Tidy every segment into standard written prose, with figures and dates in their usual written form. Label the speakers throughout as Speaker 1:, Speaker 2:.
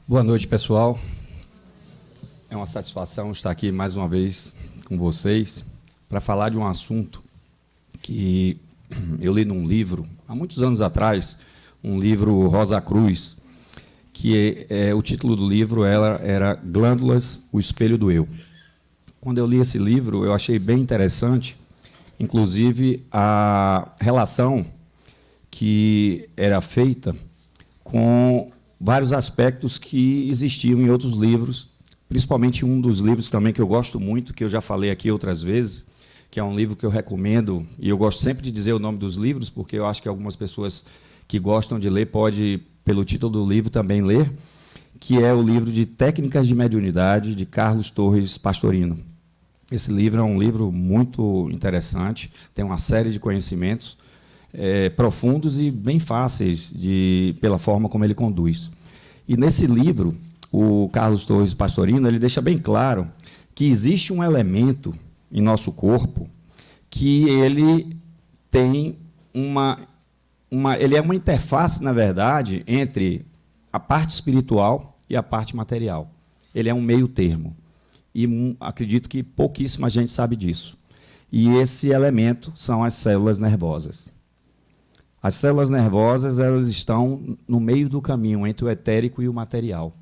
Speaker 1: Boa noite, pessoal. É uma satisfação estar aqui mais uma vez com vocês para falar de um assunto que eu li num livro, há muitos anos atrás, um livro Rosa Cruz, que o título do livro era Glândulas, o Espelho do Eu. Quando eu li esse livro, eu achei bem interessante, inclusive a relação que era feita com vários aspectos que existiam em outros livros, principalmente um dos livros também que eu gosto muito, que eu já falei aqui outras vezes, que é um livro que eu recomendo, e eu gosto sempre de dizer o nome dos livros, porque eu acho que algumas pessoas que gostam de ler podem, pelo título do livro, também ler, que é o livro de Técnicas de Mediunidade, de Carlos Torres Pastorino. Esse livro é um livro muito interessante, tem uma série de conhecimentos profundos e bem fáceis pela forma como ele conduz. E nesse livro, o Carlos Torres Pastorino, ele deixa bem claro que existe um elemento em nosso corpo que ele tem ele é uma interface, na verdade, entre a parte espiritual e a parte material. Ele é um meio termo. E acredito que pouquíssima gente sabe disso. E esse elemento são as células nervosas. As células nervosas, elas estão no meio do caminho entre o etérico e o material.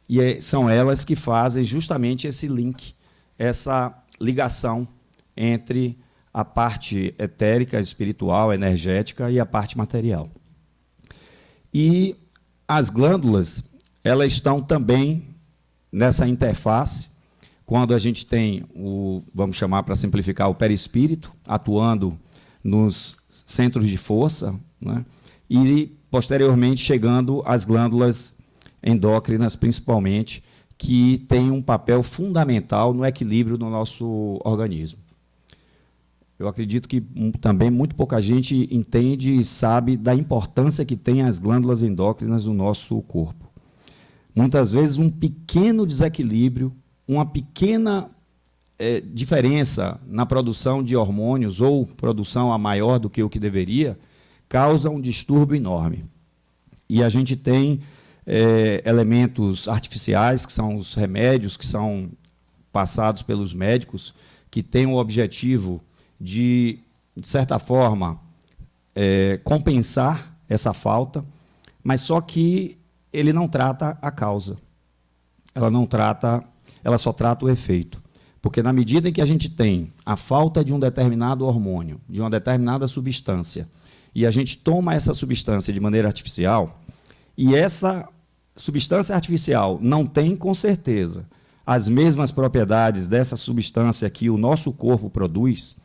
Speaker 1: E são elas que fazem justamente esse link, essa ligação entre a parte etérica, espiritual, energética e a parte material. E as glândulas, elas estão também nessa interface, quando a gente tem vamos chamar para simplificar, o perispírito, atuando nos centros de força, né? E, posteriormente, chegando às glândulas endócrinas, principalmente, que têm um papel fundamental no equilíbrio do nosso organismo. Eu acredito que também muito pouca gente entende e sabe da importância que tem as glândulas endócrinas no nosso corpo. Muitas vezes, um pequeno desequilíbrio, uma pequena diferença na produção de hormônios ou produção a maior do que o que deveria, causa um distúrbio enorme. E a gente tem elementos artificiais, que são os remédios que são passados pelos médicos, que têm o objetivo de certa forma, compensar essa falta, mas só que ele não trata a causa. Ela só trata o efeito. Porque na medida em que a gente tem a falta de um determinado hormônio, de uma determinada substância, e a gente toma essa substância de maneira artificial, e essa substância artificial não tem, com certeza, as mesmas propriedades dessa substância que o nosso corpo produz,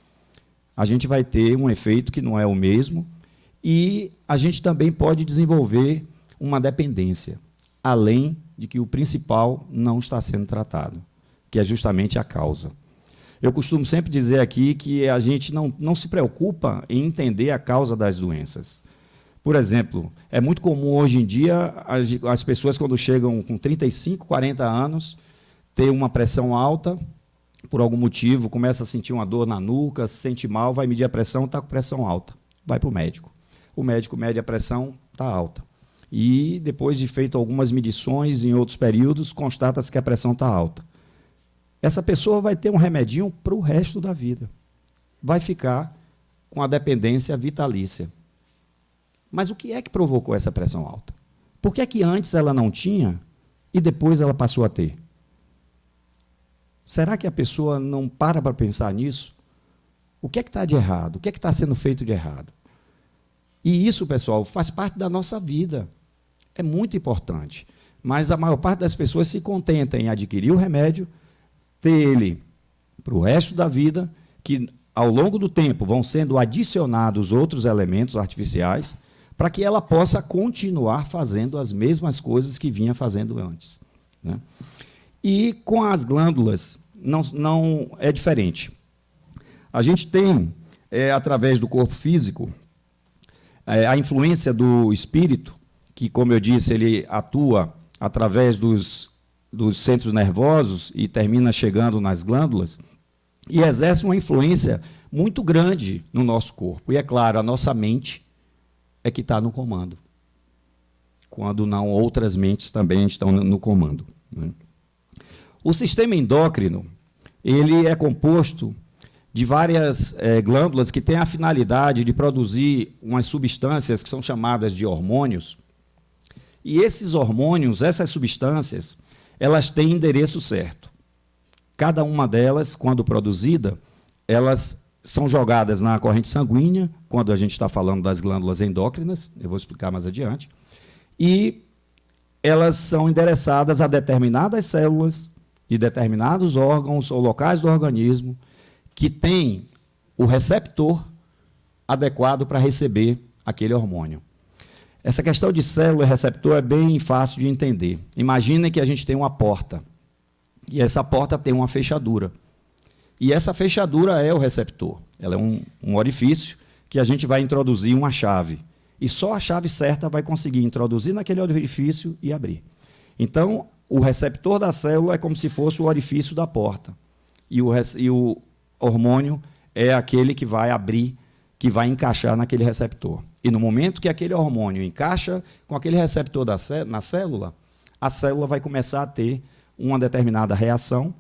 Speaker 1: a gente vai ter um efeito que não é o mesmo, e a gente também pode desenvolver uma dependência, além de que o principal não está sendo tratado, que é justamente a causa. Eu costumo sempre dizer aqui que a gente não se preocupa em entender a causa das doenças. Por exemplo, é muito comum hoje em dia as pessoas, quando chegam com 35, 40 anos, ter uma pressão alta, por algum motivo, começa a sentir uma dor na nuca, se sente mal, vai medir a pressão, está com pressão alta. Vai para o médico. O médico mede a pressão, está alta. E, depois de feito algumas medições em outros períodos, constata-se que a pressão está alta. Essa pessoa vai ter um remedinho para o resto da vida. Vai ficar com a dependência vitalícia. Mas o que é que provocou essa pressão alta? Por que é que antes ela não tinha e depois ela passou a ter? Será que a pessoa não para pensar nisso? O que é que está de errado? O que é que está sendo feito de errado? E isso, pessoal, faz parte da nossa vida. É muito importante. Mas a maior parte das pessoas se contenta em adquirir o remédio, ter ele para o resto da vida, que ao longo do tempo vão sendo adicionados outros elementos artificiais, para que ela possa continuar fazendo as mesmas coisas que vinha fazendo antes, né? E com as glândulas não é diferente. A gente tem, através do corpo físico, a influência do espírito, que, como eu disse, ele atua através dos centros nervosos e termina chegando nas glândulas, e exerce uma influência muito grande no nosso corpo. E, é claro, a nossa mente é que está no comando. quando não outras mentes também estão no comando, né? O sistema endócrino, ele é composto de várias glândulas que têm a finalidade de produzir umas substâncias que são chamadas de hormônios. E esses hormônios, essas substâncias, elas têm endereço certo. Cada uma delas, quando produzida, elas são jogadas na corrente sanguínea, quando a gente está falando das glândulas endócrinas, eu vou explicar mais adiante, e elas são endereçadas a determinadas células de determinados órgãos ou locais do organismo que têm o receptor adequado para receber aquele hormônio. Essa questão de célula e receptor é bem fácil de entender. Imaginem que a gente tem uma porta, e essa porta tem uma fechadura. E essa fechadura é o receptor. Ela é um orifício que a gente vai introduzir uma chave. E só a chave certa vai conseguir introduzir naquele orifício e abrir. Então, o receptor da célula é como se fosse o orifício da porta. E o hormônio é aquele que vai abrir, que vai encaixar naquele receptor. E no momento que aquele hormônio encaixa com aquele receptor na célula, a célula vai começar a ter uma determinada reação,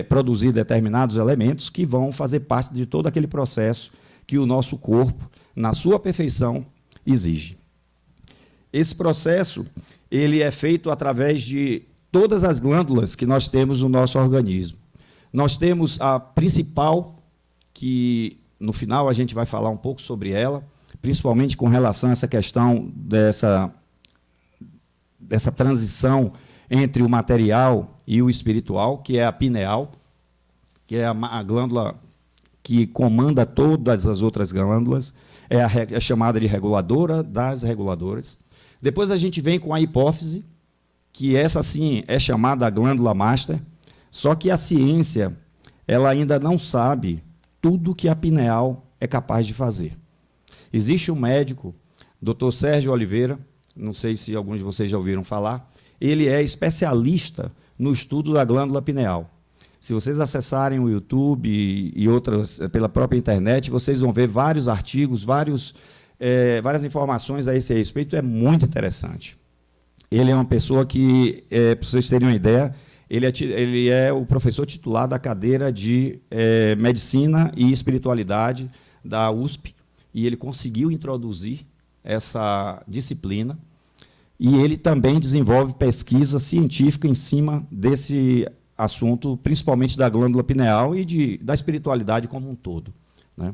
Speaker 1: produzir determinados elementos que vão fazer parte de todo aquele processo que o nosso corpo, na sua perfeição, exige. Esse processo ele é feito através de todas as glândulas que nós temos no nosso organismo. Nós temos a principal, que no final a gente vai falar um pouco sobre ela, principalmente com relação a essa questão dessa transição entre o material e o espiritual, que é a pineal, que é a glândula que comanda todas as outras glândulas, é chamada de reguladora das reguladoras. Depois a gente vem com a hipófise, que essa sim é chamada a glândula master, só que a ciência ela ainda não sabe tudo que a pineal é capaz de fazer. Existe um médico, Dr. Sérgio Oliveira, não sei se alguns de vocês já ouviram falar, ele é especialista no estudo da glândula pineal. Se vocês acessarem o YouTube e outras pela própria internet, vocês vão ver vários artigos, várias informações a esse respeito, é muito interessante. Ele é uma pessoa que, para vocês terem uma ideia, ele é o professor titular da cadeira de Medicina e Espiritualidade da USP, e ele conseguiu introduzir essa disciplina, e ele também desenvolve pesquisa científica em cima desse assunto, principalmente da glândula pineal e da espiritualidade como um todo, né?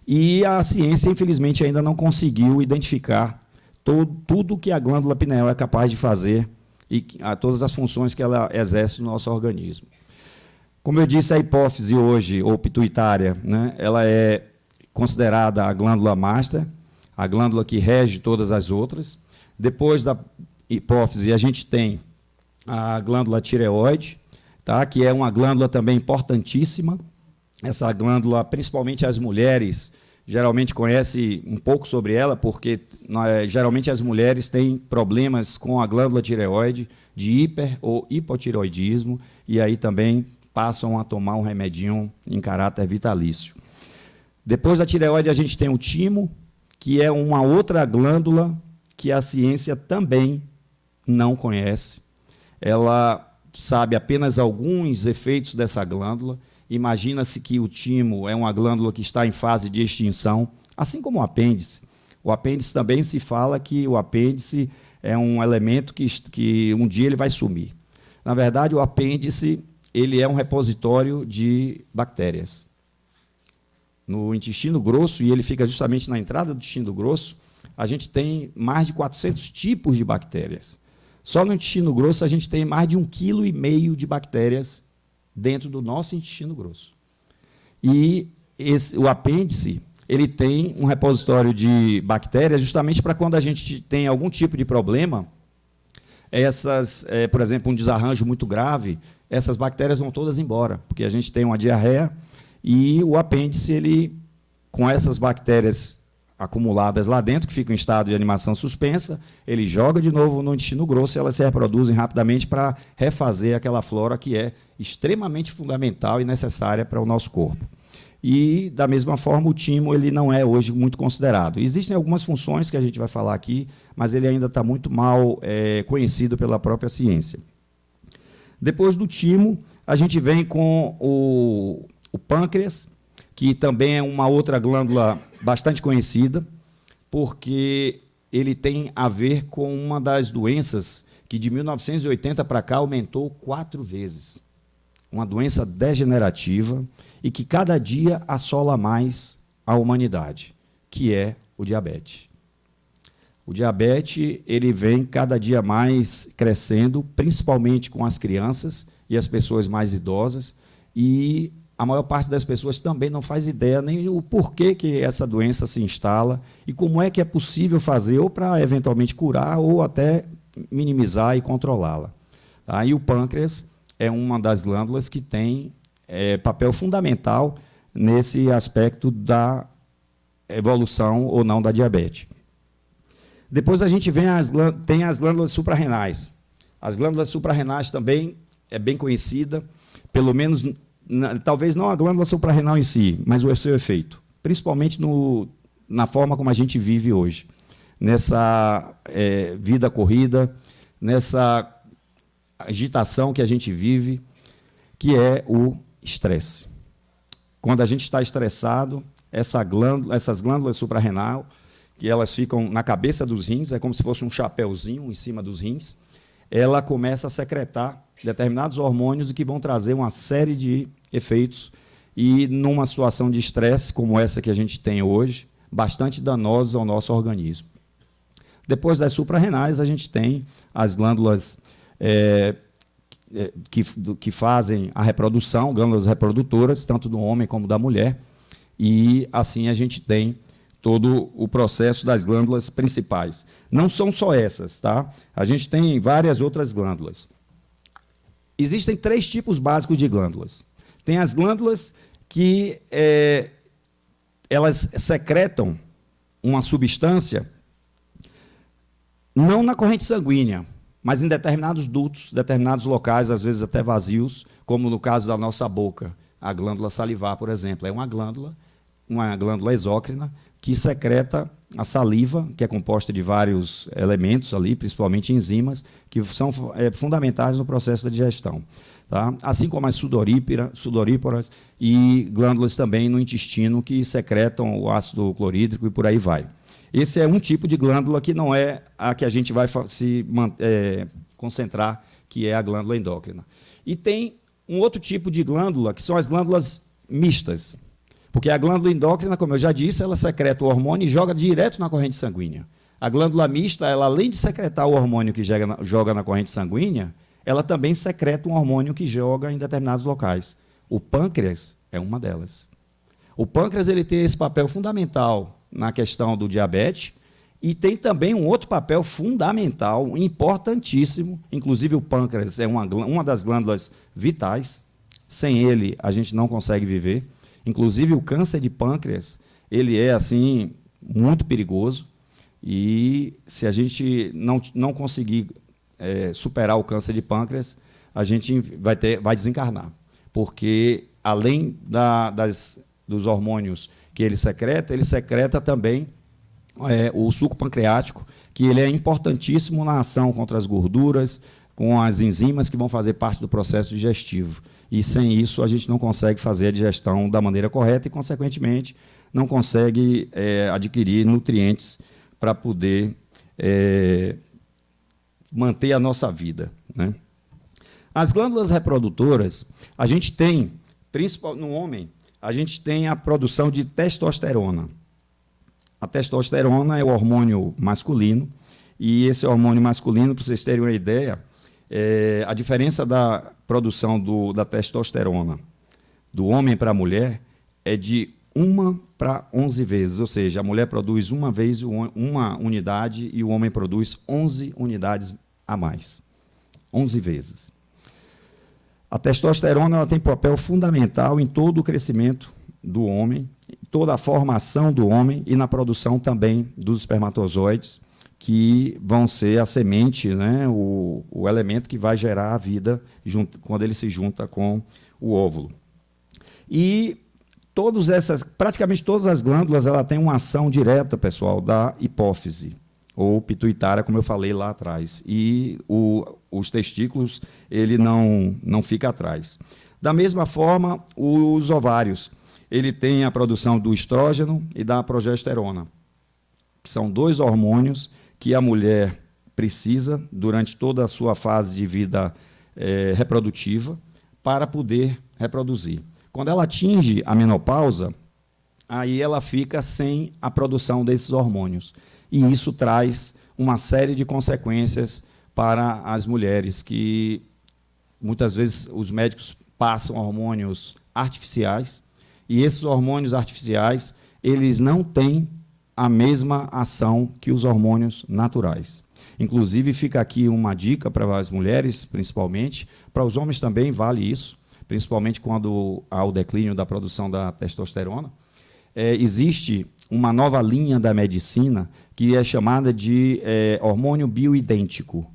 Speaker 1: E a ciência, infelizmente, ainda não conseguiu identificar tudo que a glândula pineal é capaz de fazer e todas as funções que ela exerce no nosso organismo. Como eu disse, a hipófise hoje, ou pituitária, né, ela é considerada a glândula master, a glândula que rege todas as outras. Depois da hipófise, a gente tem a glândula tireoide, tá, que é uma glândula também importantíssima. Essa glândula, principalmente as mulheres, geralmente conhecem um pouco sobre ela, porque geralmente as mulheres têm problemas com a glândula tireoide, de hiper ou hipotireoidismo, e aí também passam a tomar um remedinho em caráter vitalício. Depois da tireoide, a gente tem o timo, que é uma outra glândula que a ciência também não conhece. Ela sabe apenas alguns efeitos dessa glândula. Imagina-se que o timo é uma glândula que está em fase de extinção, assim como o apêndice. O apêndice também se fala que o apêndice é um elemento que um dia ele vai sumir. Na verdade, o apêndice ele é um repositório de bactérias. No intestino grosso, e ele fica justamente na entrada do intestino grosso, a gente tem mais de 400 tipos de bactérias. Só no intestino grosso a gente tem mais de 1,5 kg de bactérias dentro do nosso intestino grosso. E o apêndice ele tem um repositório de bactérias justamente para quando a gente tem algum tipo de problema, por exemplo, um desarranjo muito grave, essas bactérias vão todas embora, porque a gente tem uma diarreia e o apêndice, ele, com essas bactérias acumuladas lá dentro, que ficam em estado de animação suspensa, ele joga de novo no intestino grosso e elas se reproduzem rapidamente para refazer aquela flora que é extremamente fundamental e necessária para o nosso corpo. e, da mesma forma, o timo ele não é hoje muito considerado. Existem algumas funções que a gente vai falar aqui, mas ele ainda está muito mal conhecido pela própria ciência. Depois do timo, a gente vem com o pâncreas, que também é uma outra glândula bastante conhecida, porque ele tem a ver com uma das doenças que de 1980 para cá aumentou 4 vezes. Uma doença degenerativa e que cada dia assola mais a humanidade, que é o diabetes. O diabetes ele vem cada dia mais crescendo, principalmente com as crianças e as pessoas mais idosas, e a maior parte das pessoas também não faz ideia nem o porquê que essa doença se instala e como é que é possível fazer ou para eventualmente curar ou até minimizar e controlá-la. Tá? E o pâncreas é uma das glândulas que tem papel fundamental nesse aspecto da evolução ou não da diabetes. Depois a gente tem as glândulas suprarrenais. As glândulas suprarrenais também é bem conhecida, pelo menos, talvez não a glândula suprarrenal em si, mas o seu efeito, principalmente na forma como a gente vive hoje, nessa vida corrida, nessa agitação que a gente vive, que é o estresse. Quando a gente está estressado, essas glândulas suprarrenais, que elas ficam na cabeça dos rins, é como se fosse um chapéuzinho em cima dos rins, ela começa a secretar determinados hormônios que vão trazer uma série de efeitos e, numa situação de estresse como essa que a gente tem hoje, bastante danosos ao nosso organismo. Depois das suprarrenais, a gente tem as glândulas que fazem a reprodução, glândulas reprodutoras, tanto do homem como da mulher, e assim a gente tem todo o processo das glândulas principais. Não são só essas, tá? A gente tem várias outras glândulas. Existem 3 tipos básicos de glândulas. Tem as glândulas que elas secretam uma substância não na corrente sanguínea, mas em determinados dutos, determinados locais, às vezes até vazios, como no caso da nossa boca. A glândula salivar, por exemplo, é uma glândula exócrina que secreta a saliva, que é composta de vários elementos ali, principalmente enzimas, que são fundamentais no processo da digestão. Tá? Assim como as sudoríparas e glândulas também no intestino que secretam o ácido clorídrico e por aí vai. Esse é um tipo de glândula que não é a que a gente vai se concentrar, que é a glândula endócrina. E tem um outro tipo de glândula, que são as glândulas mistas. Porque a glândula endócrina, como eu já disse, ela secreta o hormônio e joga direto na corrente sanguínea. A glândula mista, ela, além de secretar o hormônio que joga na corrente sanguínea, ela também secreta um hormônio que joga em determinados locais. O pâncreas é uma delas. O pâncreas ele tem esse papel fundamental na questão do diabetes e tem também um outro papel fundamental, importantíssimo. Inclusive, o pâncreas é uma das glândulas vitais. Sem ele, a gente não consegue viver. Inclusive, o câncer de pâncreas, ele é, assim, muito perigoso. E se a gente não conseguir superar o câncer de pâncreas, a gente vai desencarnar. Porque, além dos hormônios que ele secreta também o suco pancreático, que ele é importantíssimo na ação contra as gorduras, com as enzimas que vão fazer parte do processo digestivo. E, sem isso, a gente não consegue fazer a digestão da maneira correta e, consequentemente, não consegue adquirir nutrientes para poder manter a nossa vida, né? As glândulas reprodutoras, a gente tem, principalmente no homem, a gente tem a produção de testosterona. A testosterona é o hormônio masculino, e esse hormônio masculino, para vocês terem uma ideia, a diferença da produção da testosterona do homem para a mulher é de 1 para 11 vezes, ou seja, a mulher produz uma unidade e o homem produz 11 unidades a mais, 11 vezes. A testosterona ela tem papel fundamental em todo o crescimento do homem, toda a formação do homem e na produção também dos espermatozoides, que vão ser a semente, né, o elemento que vai gerar a vida quando ele se junta com o óvulo. E praticamente todas as glândulas, ela tem uma ação direta, pessoal, da hipófise, ou pituitária, como eu falei lá atrás. E os testículos, ele não fica atrás. Da mesma forma, os ovários, ele tem a produção do estrógeno e da progesterona, que são 2 hormônios que a mulher precisa durante toda a sua fase de vida reprodutiva para poder reproduzir. Quando ela atinge a menopausa, aí ela fica sem a produção desses hormônios. E isso traz uma série de consequências para as mulheres, que muitas vezes os médicos passam hormônios artificiais, e esses hormônios artificiais, eles não têm a mesma ação que os hormônios naturais. Inclusive, fica aqui uma dica para as mulheres, principalmente, para os homens também vale isso, principalmente quando há o declínio da produção da testosterona. Existe uma nova linha da medicina que é chamada de hormônio bioidêntico.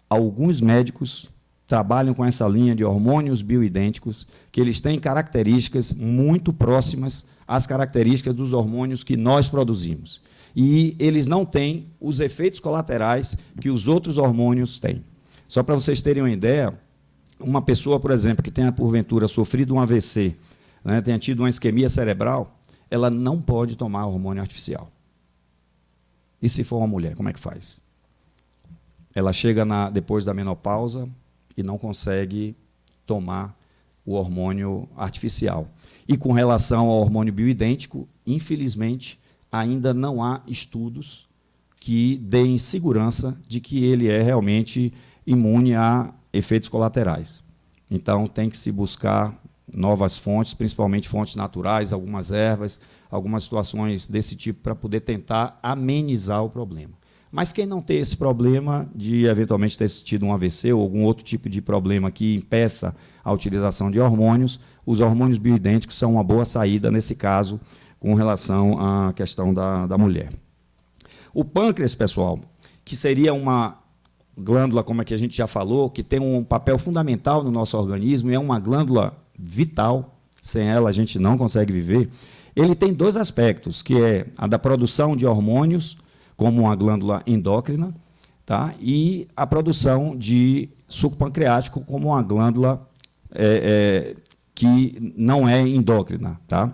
Speaker 1: Alguns médicos trabalham com essa linha de hormônios bioidênticos, que eles têm características muito próximas às características dos hormônios que nós produzimos. E eles não têm os efeitos colaterais que os outros hormônios têm. Só para vocês terem uma ideia, uma pessoa, por exemplo, que tenha, porventura, sofrido um AVC, né, tenha tido uma isquemia cerebral, ela não pode tomar hormônio artificial. E se for uma mulher, como é que faz? Ela chega depois da menopausa e não consegue tomar o hormônio artificial. E com relação ao hormônio bioidêntico, infelizmente, ainda não há estudos que deem segurança de que ele é realmente imune a efeitos colaterais. Então, tem que se buscar novas fontes, principalmente fontes naturais, algumas ervas, algumas situações desse tipo, para poder tentar amenizar o problema. Mas quem não tem esse problema de, eventualmente, ter tido um AVC ou algum outro tipo de problema que impeça a utilização de hormônios, os hormônios bioidênticos são uma boa saída, nesse caso, com relação à questão da mulher. O pâncreas, pessoal, que seria uma glândula, como é que a gente já falou, que tem um papel fundamental no nosso organismo, e é uma glândula vital, sem ela a gente não consegue viver, ele tem 2 aspectos, que é a da produção de hormônios, como uma glândula endócrina, tá? E a produção de suco pancreático, como uma glândula que não é endócrina. Tá?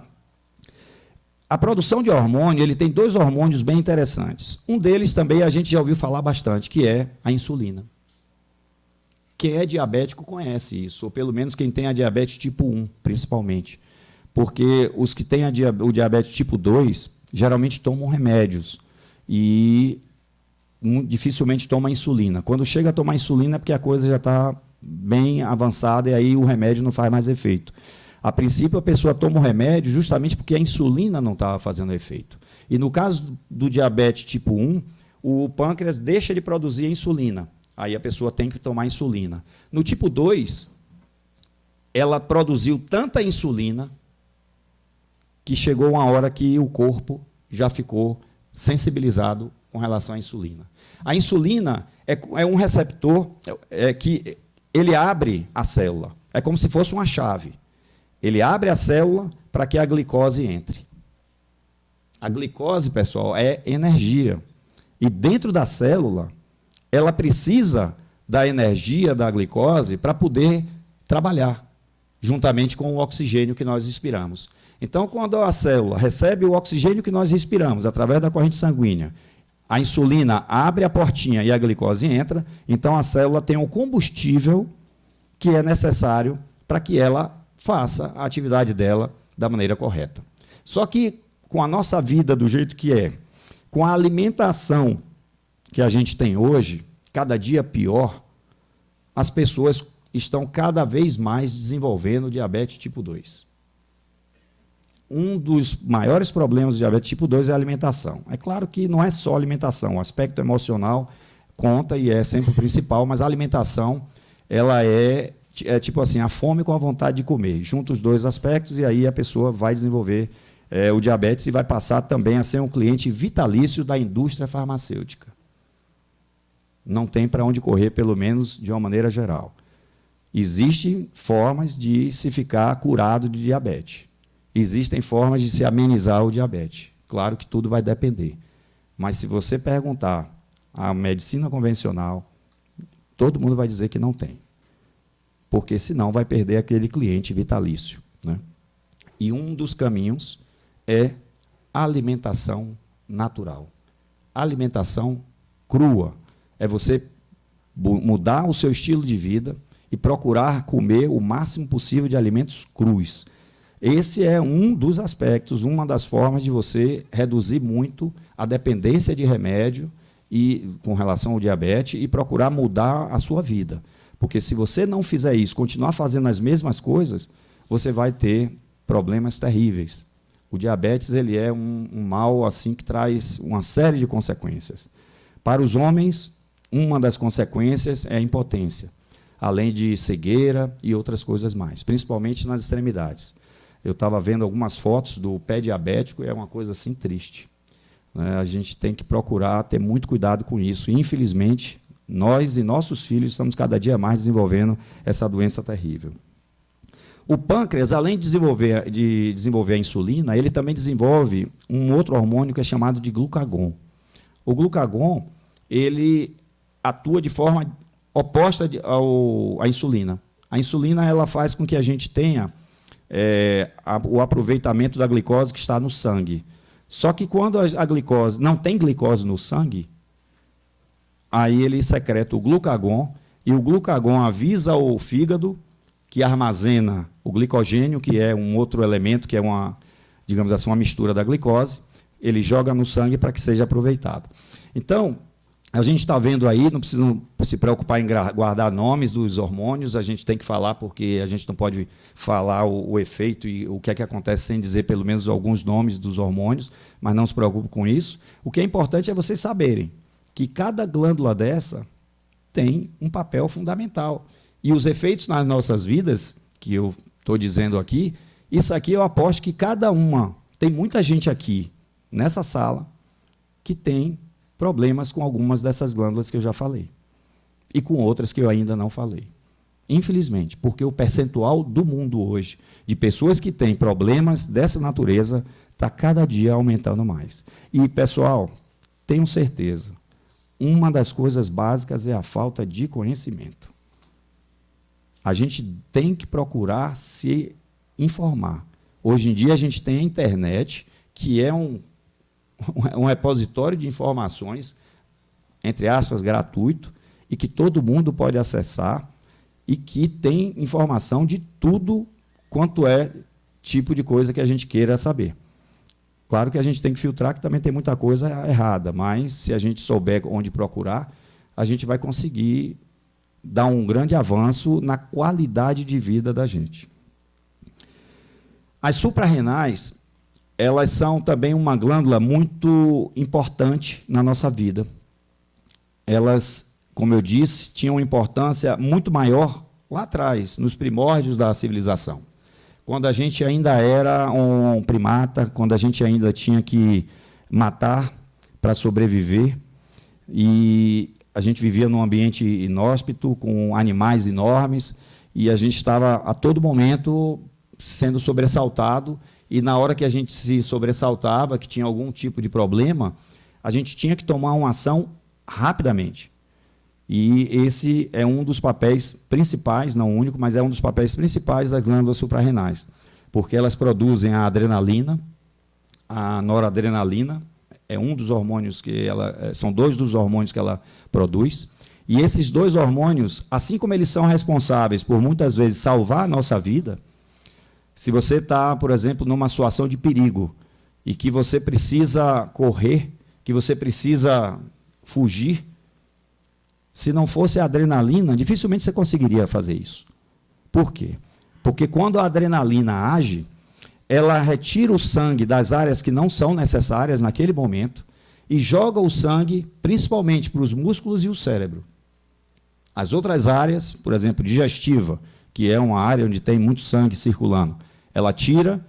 Speaker 1: A produção de hormônio, ele tem 2 hormônios bem interessantes. Um deles também a gente já ouviu falar bastante, que é a insulina. Quem é diabético conhece isso, ou pelo menos quem tem a diabetes tipo 1, principalmente. Porque os que têm o diabetes tipo 2, geralmente tomam remédios e dificilmente tomam insulina. Quando chega a tomar insulina é porque a coisa já está bem avançada e aí o remédio não faz mais efeito. A princípio, a pessoa toma o remédio justamente porque a insulina não estava fazendo efeito. E no caso do diabetes tipo 1, o pâncreas deixa de produzir a insulina. Aí a pessoa tem que tomar insulina. No tipo 2, ela produziu tanta insulina que chegou uma hora que o corpo já ficou sensibilizado com relação à insulina. A insulina é um receptor que ele abre a célula. É como se fosse uma chave. Ele abre a célula para que a glicose entre. A glicose, pessoal, é energia. E dentro da célula, ela precisa da energia da glicose para poder trabalhar, juntamente com o oxigênio que nós respiramos. Então, quando a célula recebe o oxigênio que nós respiramos através da corrente sanguínea, a insulina abre a portinha e a glicose entra, então a célula tem o combustível que é necessário para que ela faça a atividade dela da maneira correta. Só que, com a nossa vida do jeito que é, com a alimentação que a gente tem hoje, cada dia pior, as pessoas estão cada vez mais desenvolvendo diabetes tipo 2. Um dos maiores problemas do diabetes tipo 2 é a alimentação. É claro que não é só alimentação, o aspecto emocional conta e é sempre o principal, mas a alimentação, ela é tipo assim, a fome com a vontade de comer. Junta os 2 aspectos e aí a pessoa vai desenvolver o diabetes e vai passar também a ser um cliente vitalício da indústria farmacêutica. Não tem para onde correr, pelo menos de uma maneira geral. Existem formas de se ficar curado de diabetes. existem formas de se amenizar o diabetes. Claro que tudo vai depender. Mas se você perguntar à medicina convencional, todo mundo vai dizer que não tem. Porque senão vai perder aquele cliente vitalício, né? E um dos caminhos é a alimentação natural. A alimentação crua é você mudar o seu estilo de vida e procurar comer o máximo possível de alimentos crus. Esse é um dos aspectos, uma das formas de você reduzir muito a dependência de remédio e com relação ao diabetes e procurar mudar a sua vida. Porque se você não fizer isso, continuar fazendo as mesmas coisas, você vai ter problemas terríveis. O diabetes ele é um mal assim que traz uma série de consequências. Para os homens, uma das consequências é a impotência, além de cegueira e outras coisas mais, principalmente nas extremidades. Eu estava vendo algumas fotos do pé diabético e é uma coisa assim triste, né? A gente tem que procurar ter muito cuidado com isso. Infelizmente, nós e nossos filhos estamos cada dia mais desenvolvendo essa doença terrível. O pâncreas, além de desenvolver a insulina, ele também desenvolve um outro hormônio que é chamado de glucagon. O glucagon, ele atua de forma oposta à insulina. A insulina ela faz com que a gente tenha o aproveitamento da glicose que está no sangue. Só que quando a glicose não tem glicose no sangue, aí ele secreta o glucagon, e o glucagon avisa o fígado que armazena o glicogênio, que é um outro elemento, que é digamos assim, uma mistura da glicose, ele joga no sangue para que seja aproveitado. Então, a gente está vendo aí, não precisa se preocupar em guardar nomes dos hormônios, a gente tem que falar, porque a gente não pode falar o efeito e o que é que acontece sem dizer pelo menos alguns nomes dos hormônios, mas não se preocupe com isso. O que é importante é vocês saberem que cada glândula dessa tem um papel fundamental. E os efeitos nas nossas vidas, que eu estou dizendo aqui, isso aqui eu aposto que cada uma, tem muita gente aqui nessa sala que tem problemas com algumas dessas glândulas que eu já falei. E com outras que eu ainda não falei. Infelizmente, porque o percentual do mundo hoje de pessoas que têm problemas dessa natureza está cada dia aumentando mais. E, pessoal, tenham certeza, uma das coisas básicas é a falta de conhecimento. A gente tem que procurar se informar. Hoje em dia a gente tem a internet, que é um repositório de informações, entre aspas, gratuito, e que todo mundo pode acessar, e que tem informação de tudo quanto é tipo de coisa que a gente queira saber. Claro que a gente tem que filtrar, que também tem muita coisa errada, mas se a gente souber onde procurar, a gente vai conseguir dar um grande avanço na qualidade de vida da gente. As suprarrenais, elas são também uma glândula muito importante na nossa vida. Elas, como eu disse, tinham uma importância muito maior lá atrás, nos primórdios da civilização. Quando a gente ainda era um primata, quando a gente ainda tinha que matar para sobreviver, e a gente vivia num ambiente inóspito, com animais enormes, e a gente estava a todo momento sendo sobressaltado, e na hora que a gente se sobressaltava, que tinha algum tipo de problema, a gente tinha que tomar uma ação rapidamente. E esse é um dos papéis principais, não único, mas é um dos papéis principais das glândulas suprarrenais, porque elas produzem a adrenalina, a noradrenalina, é um dos hormônios que são dois dos hormônios que ela produz, e esses dois hormônios, assim como eles são responsáveis por muitas vezes salvar a nossa vida, se você está, por exemplo, numa situação de perigo e que você precisa correr, que você precisa fugir, se não fosse a adrenalina, dificilmente você conseguiria fazer isso. Por quê? Porque quando a adrenalina age, ela retira o sangue das áreas que não são necessárias naquele momento e joga o sangue principalmente para os músculos e o cérebro. As outras áreas, por exemplo, digestiva, que é uma área onde tem muito sangue circulando, ela tira,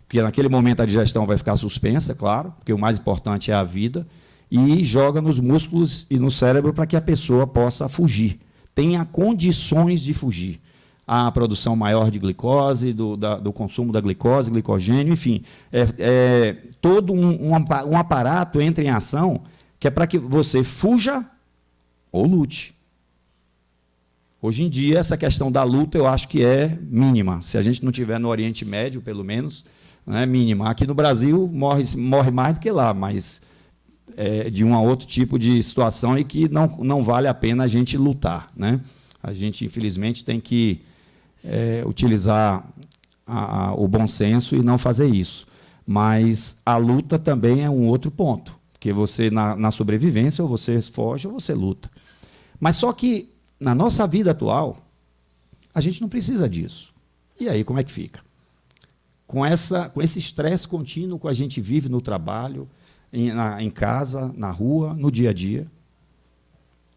Speaker 1: porque naquele momento a digestão vai ficar suspensa, claro, porque o mais importante é a vida, e joga nos músculos e no cérebro para que a pessoa possa fugir, tenha condições de fugir. a produção maior de glicose, do consumo da glicose, glicogênio, enfim. Todo um aparato entra em ação que é para que você fuja ou lute. Hoje em dia, essa questão da luta eu acho que é mínima. Se a gente não tiver no Oriente Médio, pelo menos, é mínima. Aqui no Brasil, morre mais do que lá, mas de um outro tipo de situação e que não vale a pena a gente lutar, né? A gente, infelizmente, tem que utilizar o bom senso e não fazer isso. Mas a luta também é um outro ponto, porque você, na sobrevivência, ou você foge ou você luta. Mas só que, na nossa vida atual, a gente não precisa disso. E aí, como é que fica? Com esse estresse contínuo que a gente vive no trabalho, em casa, na rua, no dia a dia,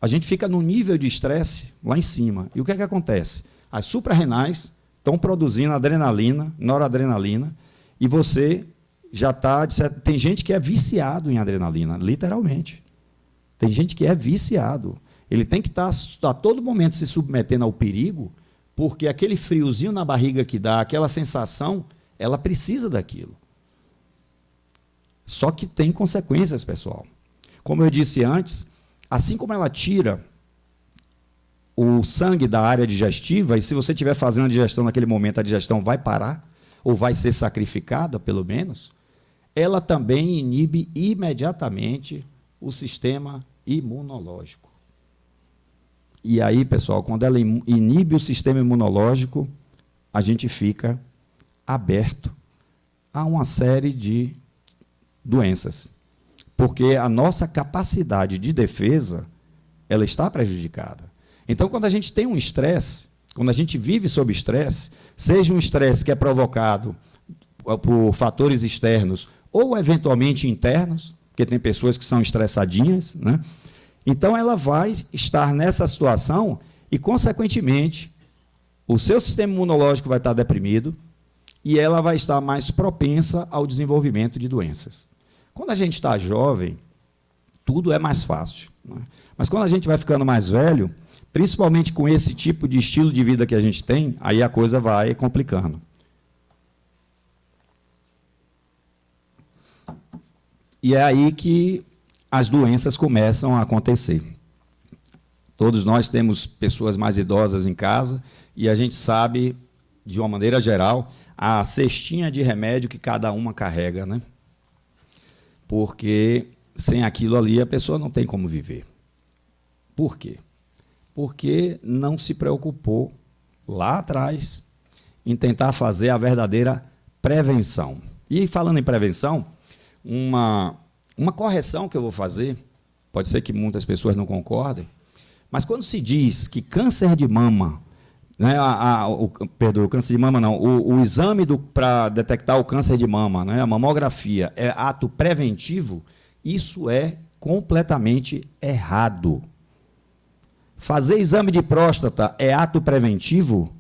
Speaker 1: a gente fica num nível de estresse lá em cima. E o que é que acontece? As suprarrenais estão produzindo adrenalina, noradrenalina, e você já está... Tem gente que é viciado em adrenalina, literalmente. Tem gente que é viciado. Ele tem que estar a todo momento se submetendo ao perigo, porque aquele friozinho na barriga que dá, aquela sensação, ela precisa daquilo. Só que tem consequências, pessoal. Como eu disse antes, assim como ela tira o sangue da área digestiva, e se você estiver fazendo a digestão naquele momento, a digestão vai parar, ou vai ser sacrificada, pelo menos, ela também inibe imediatamente o sistema imunológico. E aí, pessoal, quando ela inibe o sistema imunológico, a gente fica aberto a uma série de doenças. Porque a nossa capacidade de defesa, ela está prejudicada. Então, quando a gente tem um estresse, quando a gente vive sob estresse, seja um estresse que é provocado por fatores externos ou eventualmente internos, porque tem pessoas que são estressadinhas, né? Então, ela vai estar nessa situação e, consequentemente, o seu sistema imunológico vai estar deprimido e ela vai estar mais propensa ao desenvolvimento de doenças. Quando a gente está jovem, tudo é mais fácil, né? Mas quando a gente vai ficando mais velho, principalmente com esse tipo de estilo de vida que a gente tem, aí a coisa vai complicando. E é aí que as doenças começam a acontecer. Todos nós temos pessoas mais idosas em casa e a gente sabe, de uma maneira geral, a cestinha de remédio que cada uma carrega, né? Porque sem aquilo ali a pessoa não tem como viver. Por quê? Porque não se preocupou lá atrás em tentar fazer a verdadeira prevenção. E falando em prevenção, uma correção que eu vou fazer, pode ser que muitas pessoas não concordem, mas quando se diz que câncer de mama, né, o câncer de mama não, o exame para detectar o câncer de mama, né, a mamografia, é ato preventivo, isso é completamente errado. Fazer exame de próstata é ato preventivo?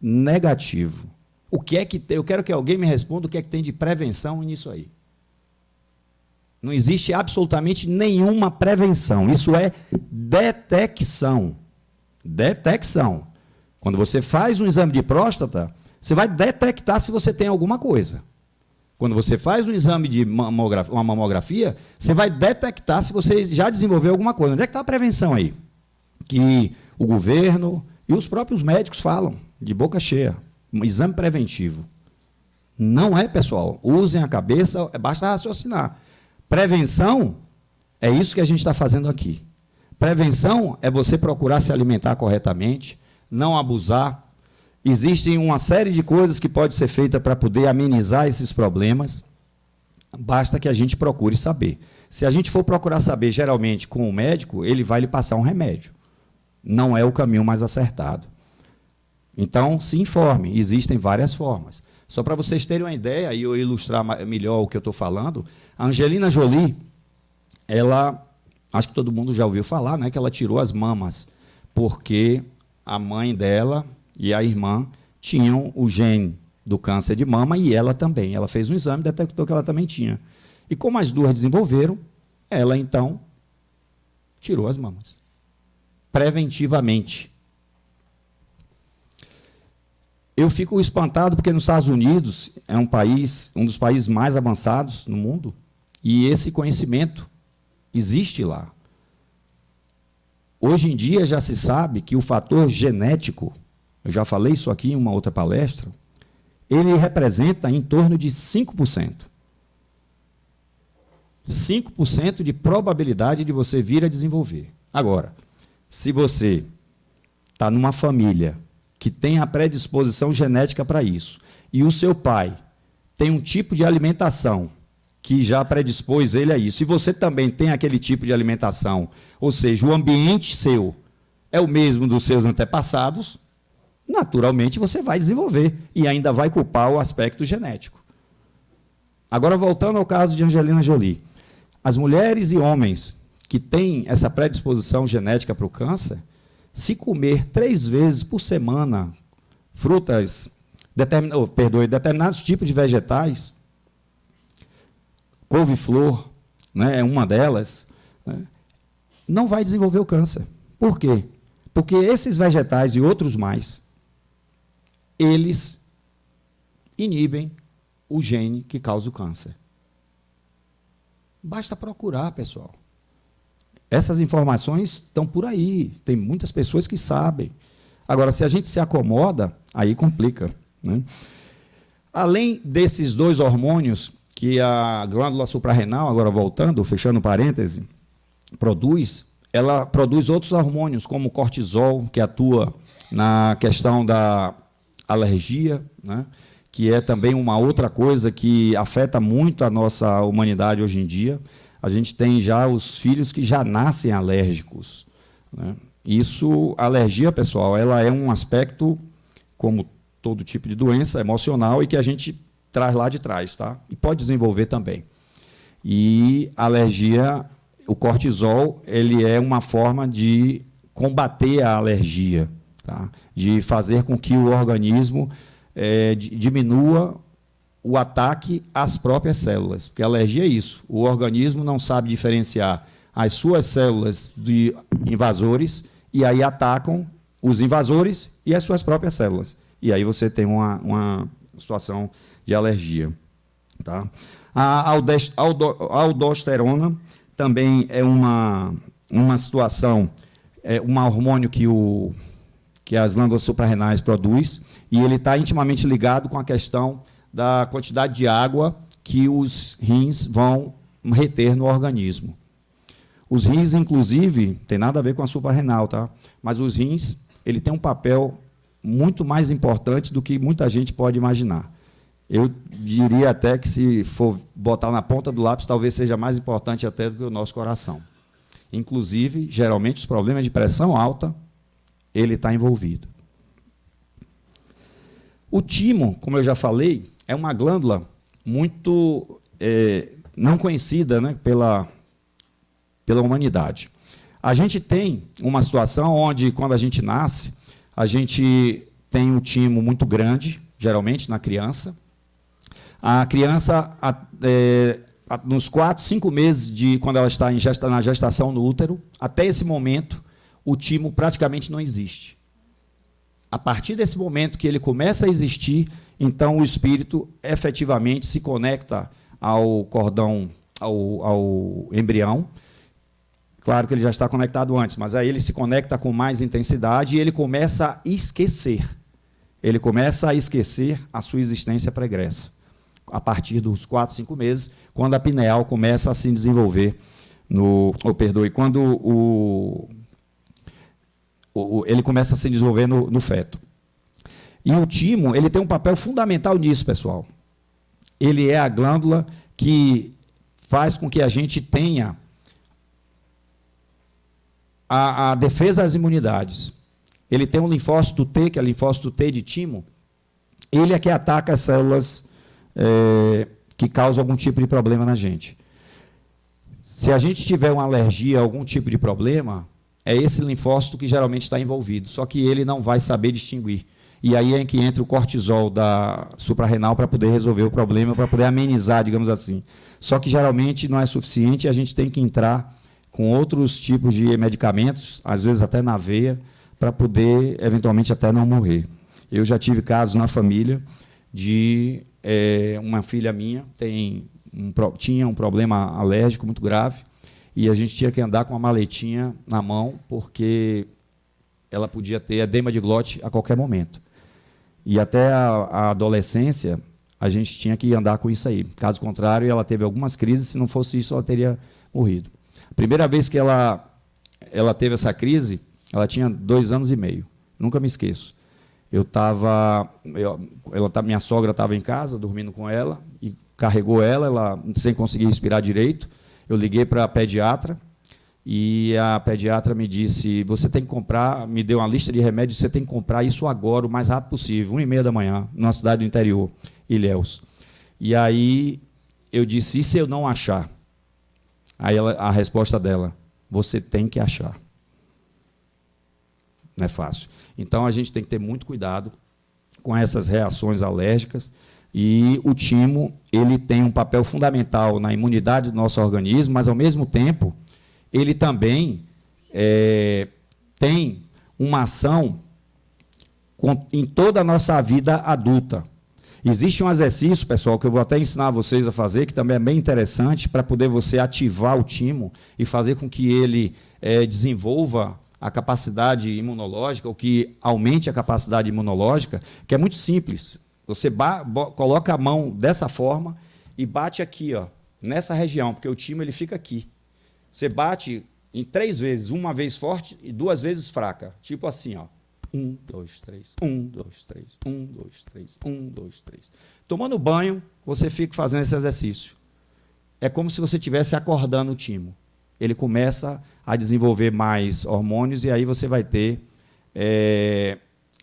Speaker 1: Negativo. O que é que tem? Eu quero que alguém me responda o que é que tem de prevenção nisso aí. Não existe absolutamente nenhuma prevenção. Isso é detecção. Detecção. Quando você faz um exame de próstata, você vai detectar se você tem alguma coisa. Quando você faz um exame de uma mamografia, você vai detectar se você já desenvolveu alguma coisa. Onde é que está a prevenção aí? Que o governo e os próprios médicos falam, de boca cheia. Um exame preventivo. Não é, pessoal. Usem a cabeça, basta raciocinar. Prevenção é isso que a gente está fazendo aqui. Prevenção é você procurar se alimentar corretamente, não abusar. Existem uma série de coisas que pode ser feita para poder amenizar esses problemas. Basta que a gente procure saber. Se a gente for procurar saber, geralmente, com o médico, ele vai lhe passar um remédio. Não é o caminho mais acertado. Então, se informe. Existem várias formas. Só para vocês terem uma ideia e eu ilustrar melhor o que eu estou falando, a Angelina Jolie, ela, acho que todo mundo já ouviu falar, né, que ela tirou as mamas, porque a mãe dela e a irmã tinham o gene do câncer de mama e ela também. Ela fez um exame e detectou que ela também tinha. E como as duas desenvolveram, ela então tirou as mamas. Preventivamente. Eu fico espantado porque nos Estados Unidos é um dos países mais avançados no mundo, e esse conhecimento existe lá. Hoje em dia já se sabe que o fator genético, eu já falei isso aqui em uma outra palestra, ele representa em torno de 5%. 5% de probabilidade de você vir a desenvolver. Agora, se você está numa família que tem a predisposição genética para isso, e o seu pai tem um tipo de alimentação que já predispôs ele a isso, e você também tem aquele tipo de alimentação, ou seja, o ambiente seu é o mesmo dos seus antepassados, naturalmente você vai desenvolver, e ainda vai culpar o aspecto genético. Agora, voltando ao caso de Angelina Jolie, as mulheres e homens que têm essa predisposição genética para o câncer, se comer 3 vezes por semana frutas, determinados tipos de vegetais, couve-flor, né, é uma delas, né, não vai desenvolver o câncer. Por quê? Porque esses vegetais e outros mais, eles inibem o gene que causa o câncer. Basta procurar, pessoal. Essas informações estão por aí, tem muitas pessoas que sabem. Agora, se a gente se acomoda, aí complica, né? Além desses 2 hormônios que a glândula suprarrenal, agora voltando, fechando parêntese, produz, ela produz outros hormônios, como o cortisol, que atua na questão da alergia, né? Que é também uma outra coisa que afeta muito a nossa humanidade hoje em dia. A gente tem já os filhos que já nascem alérgicos, né? Isso, a alergia, pessoal, ela é um aspecto, como todo tipo de doença, emocional, e que a gente traz lá de trás, tá? E pode desenvolver também. E a alergia, o cortisol, ele é uma forma de combater a alergia, tá? De fazer com que o organismo diminua o ataque às próprias células, porque a alergia é isso, o organismo não sabe diferenciar as suas células de invasores, e aí atacam os invasores e as suas próprias células, e aí você tem uma situação de alergia. Tá? A aldosterona também é uma situação, um hormônio que as glândulas suprarrenais produzem, e ele está intimamente ligado com a questão da quantidade de água que os rins vão reter no organismo. Os rins, inclusive, tem nada a ver com a suprarrenal, tá? Mas os rins, ele tem um papel muito mais importante do que muita gente pode imaginar. Eu diria até que, se for botar na ponta do lápis, talvez seja mais importante até do que o nosso coração. Inclusive, geralmente, os problemas de pressão alta, ele está envolvido. O timo, como eu já falei, é uma glândula muito não conhecida, né, pela humanidade. A gente tem uma situação onde, quando a gente nasce, a gente tem um timo muito grande, geralmente na criança. A criança, nos 4, 5 meses de quando ela está na gestação no útero, até esse momento, o timo praticamente não existe. A partir desse momento que ele começa a existir, então o espírito efetivamente se conecta ao cordão, ao embrião. Claro que ele já está conectado antes, mas aí ele se conecta com mais intensidade e ele começa a esquecer. Ele começa a esquecer a sua existência pregressa. A partir dos 4, 5 meses, quando a pineal começa a se desenvolver, quando ele começa a se desenvolver no feto. E o timo, ele tem um papel fundamental nisso, pessoal. Ele é a glândula que faz com que a gente tenha a defesa às imunidades. Ele tem um linfócito T, que é o linfócito T de timo, ele é que ataca as células que causam algum tipo de problema na gente. Se a gente tiver uma alergia a algum tipo de problema, é esse linfócito que geralmente está envolvido, só que ele não vai saber distinguir. E aí é que entra o cortisol da suprarrenal para poder resolver o problema, para poder amenizar, digamos assim. Só que geralmente não é suficiente, a gente tem que entrar com outros tipos de medicamentos, às vezes até na veia, para poder, eventualmente, até não morrer. Eu já tive casos na família de uma filha minha tinha um problema alérgico muito grave e a gente tinha que andar com uma maletinha na mão porque ela podia ter edema de glote a qualquer momento. E até a adolescência, a gente tinha que andar com isso aí. Caso contrário, ela teve algumas crises, se não fosse isso, ela teria morrido. A primeira vez que ela teve essa crise, ela tinha 2 anos e meio. Nunca me esqueço. Minha sogra estava em casa, dormindo com ela, e carregou ela sem conseguir respirar direito. Eu liguei para a pediatra, e a pediatra me disse, você tem que comprar, me deu uma lista de remédios, você tem que comprar isso agora, o mais rápido possível, 1h30 da manhã, numa cidade do interior, Ilhéus. E aí eu disse, e se eu não achar? Aí a resposta dela, você tem que achar. Não é fácil. Então, a gente tem que ter muito cuidado com essas reações alérgicas, e o timo ele tem um papel fundamental na imunidade do nosso organismo, mas, ao mesmo tempo, ele também tem uma ação em toda a nossa vida adulta. Existe um exercício, pessoal, que eu vou até ensinar vocês a fazer, que também é bem interessante, para poder você ativar o timo e fazer com que ele desenvolva a capacidade imunológica, ou que aumente a capacidade imunológica, que é muito simples. Você coloca a mão dessa forma e bate aqui, ó, nessa região, porque o timo ele fica aqui. Você bate em 3 vezes, uma vez forte e 2 vezes fraca. Tipo assim, ó. 1, 2, 3, 1, 2, 3, 1, 2, 3, 1, 2, 3. Tomando banho, você fica fazendo esse exercício. É como se você estivesse acordando o timo. Ele começa a desenvolver mais hormônios e aí você vai ter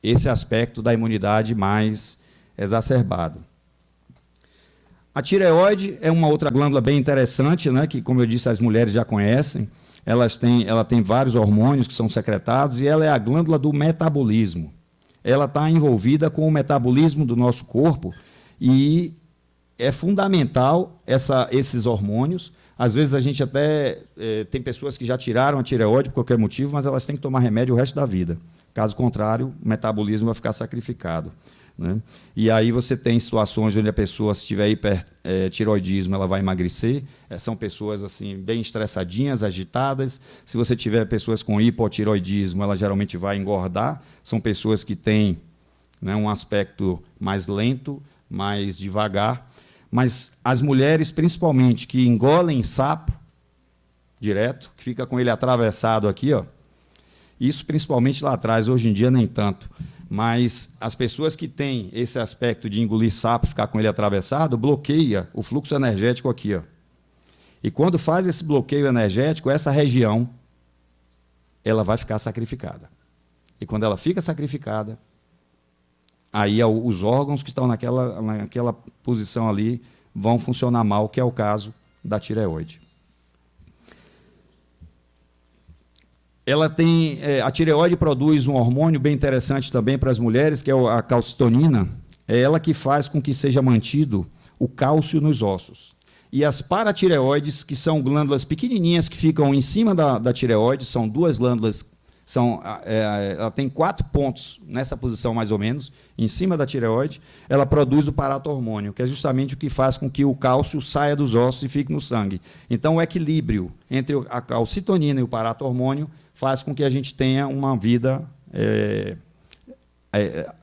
Speaker 1: esse aspecto da imunidade mais exacerbado. A tireoide é uma outra glândula bem interessante, né, que, como eu disse, as mulheres já conhecem. Ela tem vários hormônios que são secretados e ela é a glândula do metabolismo. Ela está envolvida com o metabolismo do nosso corpo e é fundamental esses hormônios. Às vezes a gente até tem pessoas que já tiraram a tireoide por qualquer motivo, mas elas têm que tomar remédio o resto da vida. Caso contrário, o metabolismo vai ficar sacrificado, né? E aí você tem situações onde a pessoa, se tiver hipertireoidismo, ela vai emagrecer. São pessoas assim bem estressadinhas, agitadas. Se você tiver pessoas com hipotireoidismo, ela geralmente vai engordar. São pessoas que têm, né, um aspecto mais lento, mais devagar. Mas as mulheres, principalmente, que engolem sapo direto, que fica com ele atravessado aqui, ó, isso principalmente lá atrás, hoje em dia nem tanto. Mas as pessoas que têm esse aspecto de engolir sapo, ficar com ele atravessado, bloqueia o fluxo energético aqui, ó. E quando faz esse bloqueio energético, essa região, ela vai ficar sacrificada. E quando ela fica sacrificada, aí os órgãos que estão naquela posição ali vão funcionar mal, que é o caso da tireoide. A tireoide produz um hormônio bem interessante também para as mulheres, que é a calcitonina. É ela que faz com que seja mantido o cálcio nos ossos. E as paratireoides, que são glândulas pequenininhas que ficam em cima da tireoide, são 2 glândulas, ela tem 4 pontos nessa posição mais ou menos, em cima da tireoide, ela produz o paratormônio, que é justamente o que faz com que o cálcio saia dos ossos e fique no sangue. Então, o equilíbrio entre a calcitonina e o paratormônio faz com que a gente tenha uma vida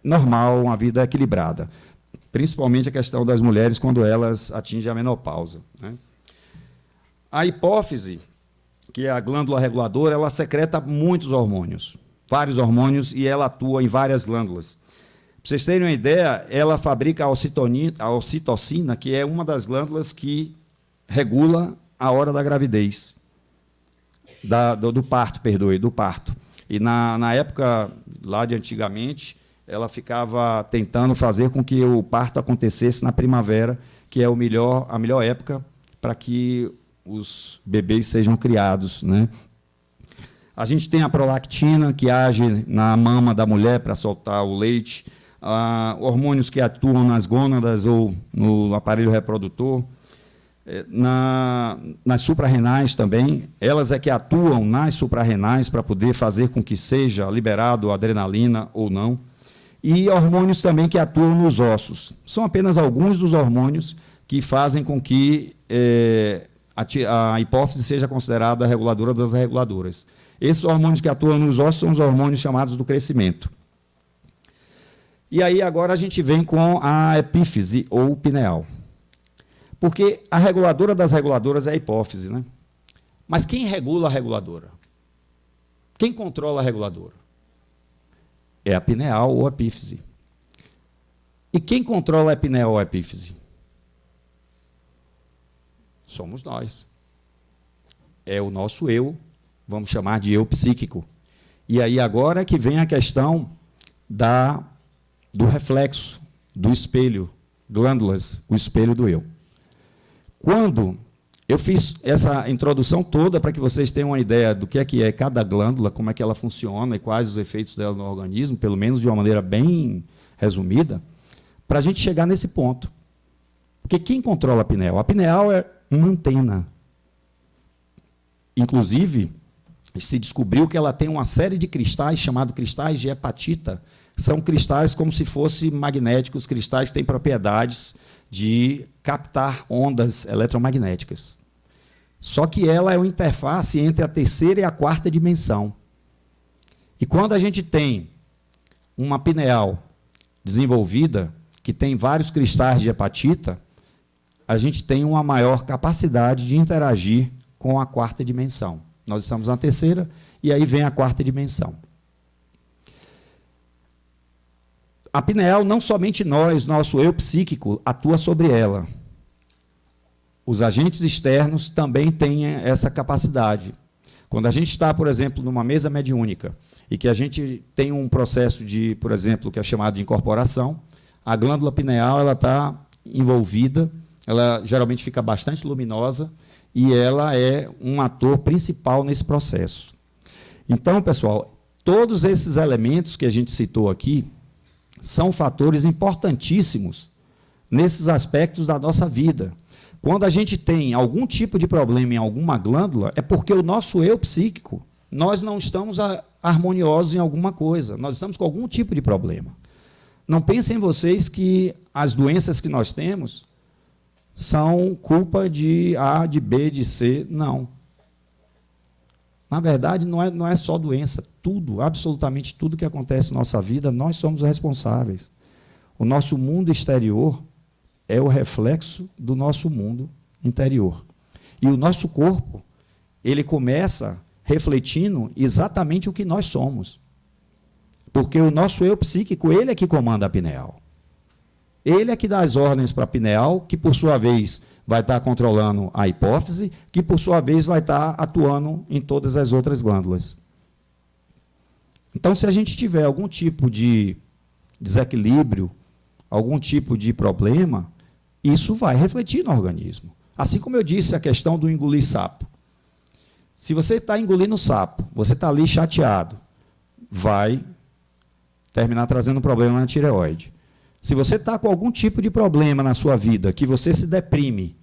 Speaker 1: normal, uma vida equilibrada. Principalmente a questão das mulheres quando elas atingem a menopausa, né? A hipófise, que é a glândula reguladora, ela secreta muitos hormônios, vários hormônios, e ela atua em várias glândulas. Para vocês terem uma ideia, ela fabrica a ocitocina, que é uma das glândulas que regula a hora da gravidez. Do parto. E na época lá de antigamente, ela ficava tentando fazer com que o parto acontecesse na primavera, que é a melhor época para que os bebês sejam criados, né? A gente tem a prolactina, que age na mama da mulher para soltar o leite, hormônios que atuam nas gônadas ou no aparelho reprodutor. Nas suprarrenais também, elas é que atuam nas suprarrenais para poder fazer com que seja liberado a adrenalina ou não. e hormônios também que atuam nos ossos. São apenas alguns dos hormônios que fazem com que a hipófise seja considerada a reguladora das reguladoras. Esses hormônios que atuam nos ossos são os hormônios chamados do crescimento. E aí agora a gente vem com a epífise ou pineal. Porque a reguladora das reguladoras é a hipófise, né? Mas quem regula a reguladora? Quem controla a reguladora? É a pineal ou a epífise. E quem controla a pineal ou a epífise? Somos nós. É o nosso eu, vamos chamar de eu psíquico. E aí agora é que vem a questão do reflexo, do espelho, glândulas, o espelho do eu. Quando eu fiz essa introdução toda para que vocês tenham uma ideia do que é cada glândula, como é que ela funciona e quais os efeitos dela no organismo, pelo menos de uma maneira bem resumida, para a gente chegar nesse ponto. Porque quem controla a pineal? A pineal é uma antena. Inclusive, se descobriu que ela tem uma série de cristais, chamados cristais de hepatita. São cristais como se fossem magnéticos, cristais que têm propriedades de captar ondas eletromagnéticas. Só que ela é uma interface entre a terceira e a quarta dimensão. E quando a gente tem uma pineal desenvolvida, que tem vários cristais de hepatita, a gente tem uma maior capacidade de interagir com a quarta dimensão. Nós estamos na terceira, e aí vem a quarta dimensão. A pineal, não somente nós, nosso eu psíquico, atua sobre ela. Os agentes externos também têm essa capacidade. Quando a gente está, por exemplo, numa mesa mediúnica, e que a gente tem um processo de, por exemplo, que é chamado de incorporação, a glândula pineal está envolvida, ela geralmente fica bastante luminosa, e ela é um ator principal nesse processo. Então, pessoal, todos esses elementos que a gente citou aqui são fatores importantíssimos nesses aspectos da nossa vida. Quando a gente tem algum tipo de problema em alguma glândula, é porque o nosso eu psíquico, nós não estamos harmoniosos em alguma coisa, nós estamos com algum tipo de problema. Não pensem vocês que as doenças que nós temos são culpa de A, de B, de C, não. Na verdade, não é só doença, tudo, absolutamente tudo que acontece na nossa vida, nós somos responsáveis. O nosso mundo exterior é o reflexo do nosso mundo interior. E o nosso corpo, ele começa refletindo exatamente o que nós somos. Porque o nosso eu psíquico, ele é que comanda a pineal. Ele é que dá as ordens para a pineal, que por sua vez vai estar controlando a hipófise, que por sua vez vai estar atuando em todas as outras glândulas. Então, se a gente tiver algum tipo de desequilíbrio, algum tipo de problema, isso vai refletir no organismo. Assim como eu disse, a questão do engolir sapo. Se você está engolindo sapo, você está ali chateado, vai terminar trazendo um problema na tireoide. Se você está com algum tipo de problema na sua vida, que você se deprime,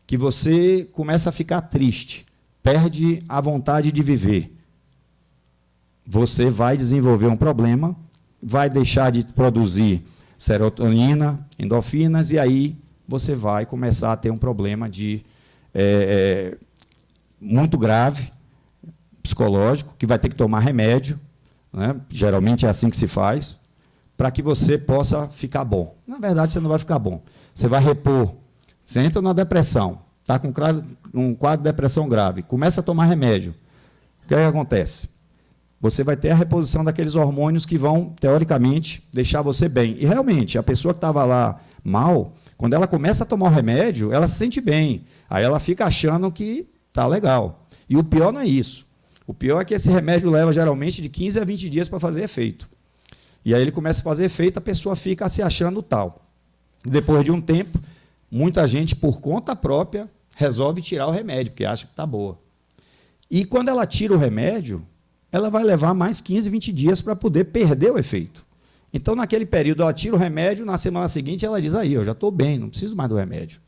Speaker 1: que você começa a ficar triste, perde a vontade de viver, você vai desenvolver um problema, vai deixar de produzir serotonina, endorfinas, e aí você vai começar a ter um problema muito grave, psicológico, que vai ter que tomar remédio, né? Geralmente é assim que se faz, para que você possa ficar bom. Na verdade, você não vai ficar bom. Você vai repor. Você entra na depressão, está com um quadro de depressão grave, começa a tomar remédio. O que acontece? Você vai ter a reposição daqueles hormônios que vão, teoricamente, deixar você bem. E, realmente, a pessoa que estava lá mal, quando ela começa a tomar o remédio, ela se sente bem. Aí ela fica achando que está legal. E o pior não é isso. O pior é que esse remédio leva, geralmente, de 15 a 20 dias para fazer efeito. E aí ele começa a fazer efeito, a pessoa fica se achando tal. Depois de um tempo, muita gente, por conta própria, resolve tirar o remédio, porque acha que está boa. E quando ela tira o remédio, ela vai levar mais 15, 20 dias para poder perder o efeito. Então, naquele período, ela tira o remédio, na semana seguinte ela diz, aí, eu já estou bem, não preciso mais do remédio.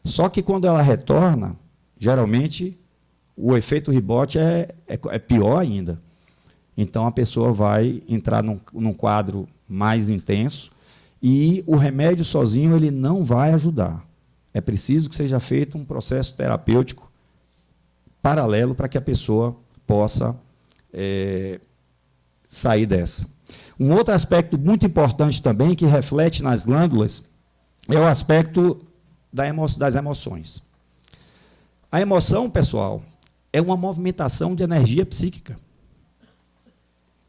Speaker 1: Só que quando ela retorna, geralmente, o efeito rebote é pior ainda. Então, a pessoa vai entrar num quadro mais intenso, e o remédio sozinho ele não vai ajudar. É preciso que seja feito um processo terapêutico paralelo para que a pessoa possa sair dessa. Um outro aspecto muito importante também, que reflete nas glândulas, é o aspecto das emoções. A emoção, pessoal, é uma movimentação de energia psíquica.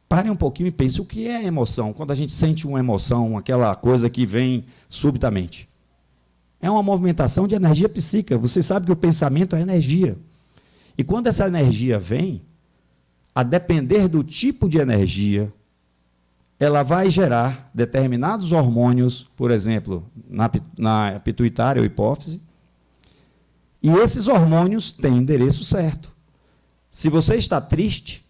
Speaker 1: Parem um pouquinho e pensem, o que é emoção? Quando a gente sente uma emoção, aquela coisa que vem subitamente. É uma movimentação de energia psíquica. Você sabe que o pensamento é energia. E quando essa energia vem, a depender do tipo de energia, ela vai gerar determinados hormônios, por exemplo, na pituitária ou hipófise, e esses hormônios têm endereço certo. Se você está triste,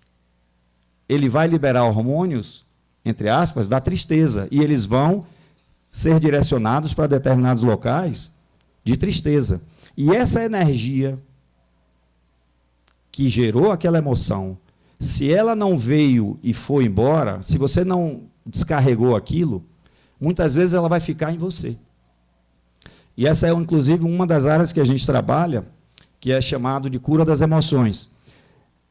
Speaker 1: ele vai liberar hormônios, entre aspas, da tristeza, e eles vão ser direcionados para determinados locais de tristeza. E essa energia que gerou aquela emoção, se ela não veio e foi embora, se você não descarregou aquilo, muitas vezes ela vai ficar em você. E essa é, inclusive, uma das áreas que a gente trabalha, que é chamado de cura das emoções.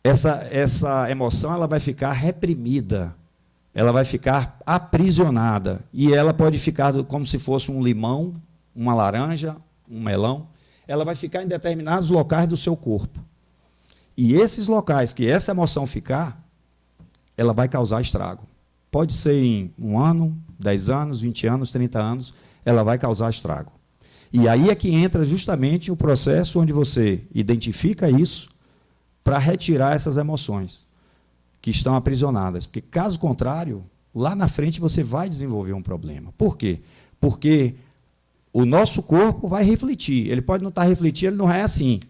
Speaker 1: Essa emoção ela vai ficar reprimida, ela vai ficar aprisionada, e ela pode ficar como se fosse um limão, uma laranja, um melão, ela vai ficar em determinados locais do seu corpo. E esses locais que essa emoção ficar, ela vai causar estrago. Pode ser em 1 ano, 10 anos, 20 anos, 30 anos, ela vai causar estrago. E aí é que entra justamente o processo onde você identifica isso para retirar essas emoções que estão aprisionadas. Porque, caso contrário, lá na frente você vai desenvolver um problema. Por quê? Porque o nosso corpo vai refletir. Ele pode não estar refletindo, ele não é assim,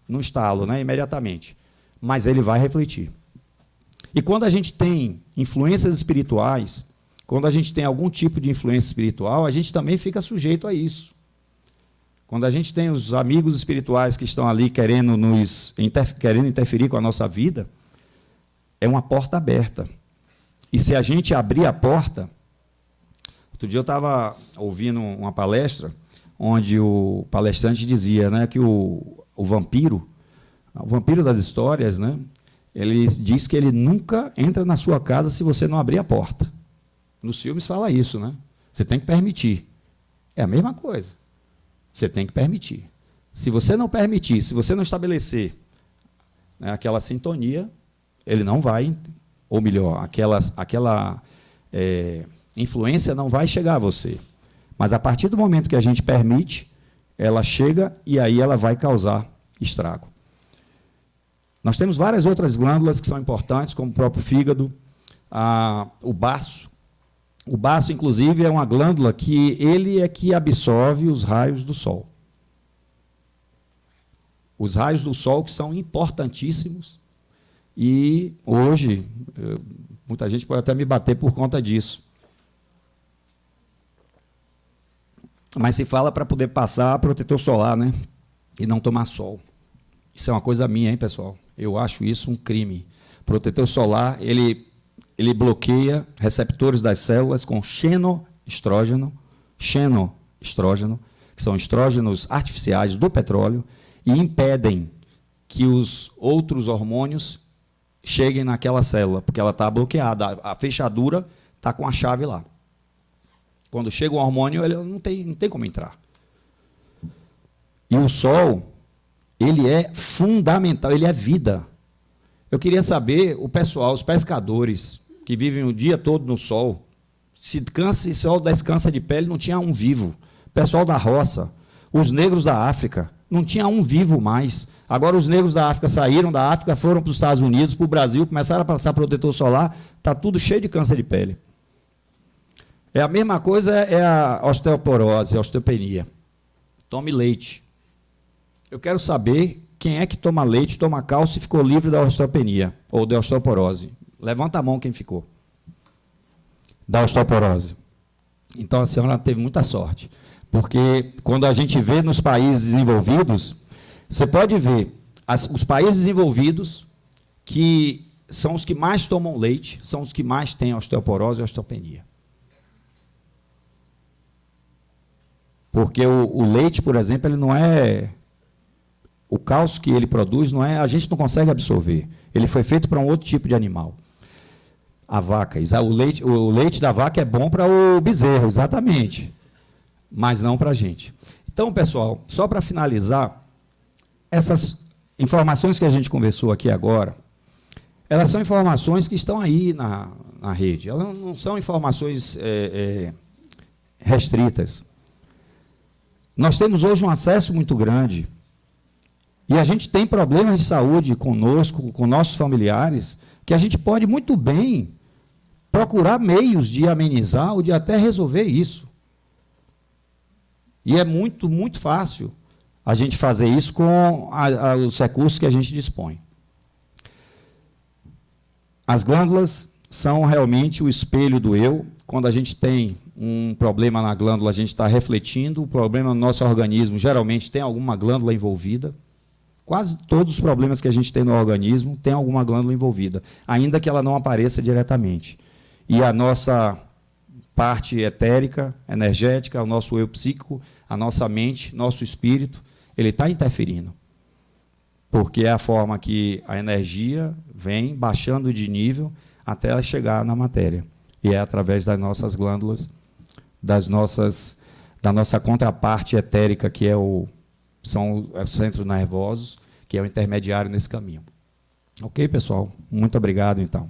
Speaker 1: no estalo, né, imediatamente. Mas ele vai refletir. E quando a gente tem influências espirituais, quando a gente tem algum tipo de influência espiritual, a gente também fica sujeito a isso. Quando a gente tem os amigos espirituais que estão ali querendo interferir com a nossa vida, é uma porta aberta. E se a gente abrir a porta... Outro dia eu estava ouvindo uma palestra, onde o palestrante dizia, né, que o vampiro das histórias, né, ele diz que ele nunca entra na sua casa se você não abrir a porta. Nos filmes fala isso, né? Você tem que permitir. É a mesma coisa. Você tem que permitir. Se você não permitir, se você não estabelecer, né, aquela sintonia, ele não vai, ou melhor, aquela influência não vai chegar a você. Mas a partir do momento que a gente permite, ela chega e aí ela vai causar estrago. Nós temos várias outras glândulas que são importantes, como o próprio fígado, o baço. O baço, inclusive, é uma glândula que ele é que absorve os raios do sol. Os raios do sol que são importantíssimos e hoje, muita gente pode até me bater por conta disso. Mas se fala para poder passar protetor solar, né? E não tomar sol. Isso é uma coisa minha, hein, pessoal? Eu acho isso um crime. Protetor solar, ele bloqueia receptores das células com xenoestrógeno, que são estrógenos artificiais do petróleo, e impedem que os outros hormônios cheguem naquela célula, porque ela está bloqueada, a fechadura está com a chave lá. Quando chega o hormônio, ele não tem como entrar. E o sol, ele é fundamental, ele é vida. Eu queria saber, o pessoal, os pescadores, que vivem o dia todo no sol, se o sol descansa de pele, não tinha um vivo. O pessoal da roça, os negros da África, não tinha um vivo mais. Agora os negros da África saíram da África, foram para os Estados Unidos, para o Brasil, começaram a passar protetor solar, está tudo cheio de câncer de pele. É a mesma coisa, é a osteoporose, a osteopenia. Tome leite. Eu quero saber quem é que toma leite, toma cálcio e ficou livre da osteopenia, ou da osteoporose. Levanta a mão quem ficou. Da osteoporose. Então a senhora teve muita sorte. Porque quando a gente vê nos países desenvolvidos, você pode ver, os países desenvolvidos, que são os que mais tomam leite, são os que mais têm osteoporose e osteopenia. Porque o leite, por exemplo, ele não é... O cálcio que ele produz, não é, a gente não consegue absorver. Ele foi feito para um outro tipo de animal. A vaca. O leite da vaca é bom para o bezerro, exatamente. Mas não para a gente. Então, pessoal, só para finalizar, essas informações que a gente conversou aqui agora, elas são informações que estão aí na rede. Elas não são informações restritas. Nós temos hoje um acesso muito grande. E a gente tem problemas de saúde conosco, com nossos familiares, que a gente pode muito bem procurar meios de amenizar ou de até resolver isso. E é muito, muito fácil a gente fazer isso com os recursos que a gente dispõe. As glândulas são realmente o espelho do eu. Quando a gente tem um problema na glândula, a gente está refletindo. O problema no nosso organismo, geralmente, tem alguma glândula envolvida. Quase todos os problemas que a gente tem no organismo tem alguma glândula envolvida, ainda que ela não apareça diretamente. E a nossa parte etérica, energética, o nosso eu psíquico, a nossa mente, nosso espírito, ele está interferindo. Porque é a forma que a energia vem baixando de nível até ela chegar na matéria. E é através das nossas glândulas, da nossa contraparte etérica, que são os centros nervosos, que é o intermediário nesse caminho. Ok, pessoal? Muito obrigado, então.